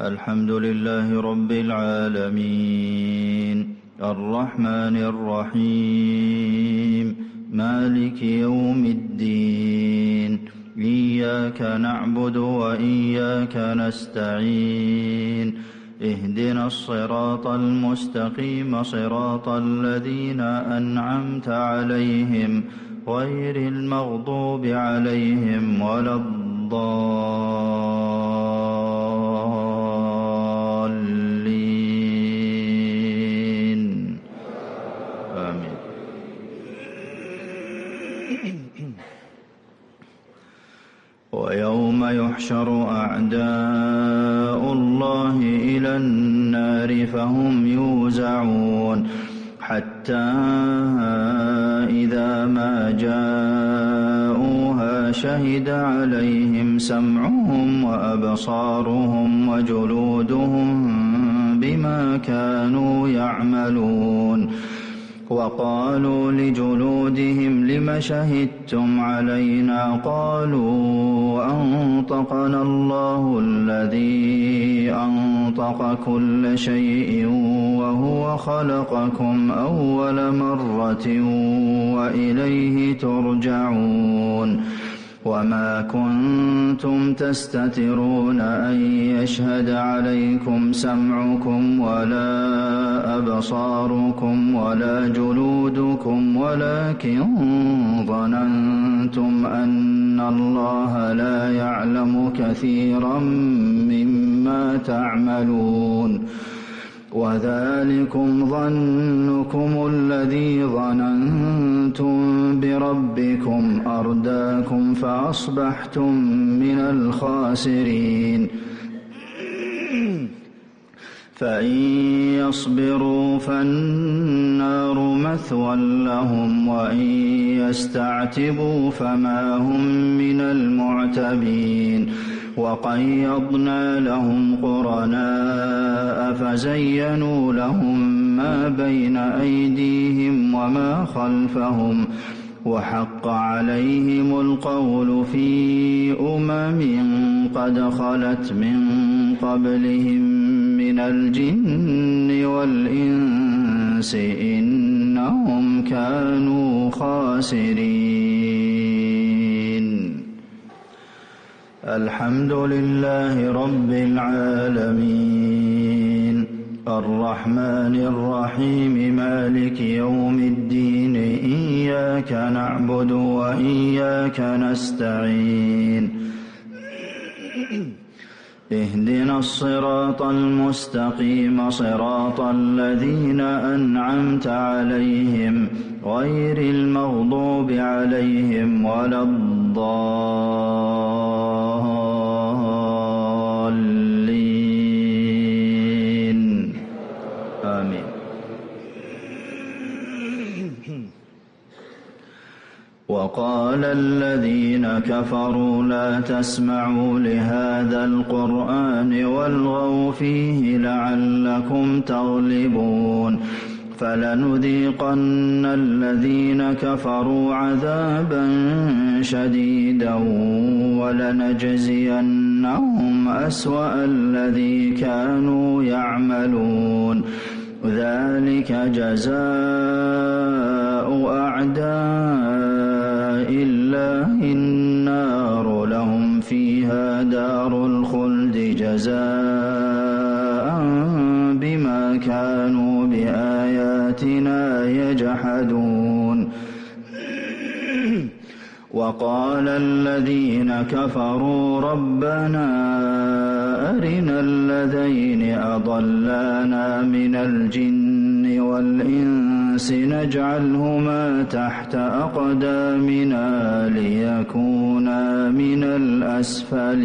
الحمد لله رب العالمين الرحمن الرحيم مالك يوم الدين إياك نعبد وإياك نستعين اهدنا الصراط المستقيم صراط الذين أنعمت عليهم غير المغضوب عليهم ولا الضالين آمين. ويوم يحشر أعداء الله إلى النار فهم يوزعون حتى إذا ما جاءوها شهد عليهم سمعهم وأبصارهم وجلودهم بما كانوا يعملون وقالوا لجلودهم لم شهدتم علينا قالوا أنطقنا الله الذي أنطق كل شيء وهو خلقكم أول مرة وإليه ترجعون وما كنتم تستترون أن يشهد عليكم سمعكم ولا أبصاركم ولا جلودكم ولكن ظننتم أن الله لا يعلم كثيرا مما تعملون وذلكم ظنكم الذي ظننتم بربكم أرداكم فأصبحتم من الخاسرين فإن يصبروا فالنار مثوى لهم وإن يستعتبوا فما هم من المعتبين وقيضنا لهم قرناء فزينوا لهم ما بين أيديهم وما خلفهم وحق عليهم القول في قد خلت من قبلهم من الجن والإنس إنهم كانوا خاسرين. الحمد لله رب العالمين الرحمن الرحيم مالك يوم الدين إياك نعبد وإياك نستعين اهدنا الصراط المستقيم صراط الذين أنعمت عليهم غير المغضوب عليهم ولا الضالين آمين. وقال الذين كفروا لا تسمعوا لهذا القرآن والغوا فيه لعلكم تغلبون فلنذيقن الذين كفروا عذابا شديدا ولنجزينهم أسوأ الذي كانوا يعملون ذلك جزاء أعداء الله النار لهم فيها دار الخلد جزاء بما كانوا بآياتنا يجحدون وقال الذين كفروا ربنا أرنا الذين أضلانا من الجن والإنس نجعلهما تحت أقدامنا ليكونا من الأسفلين.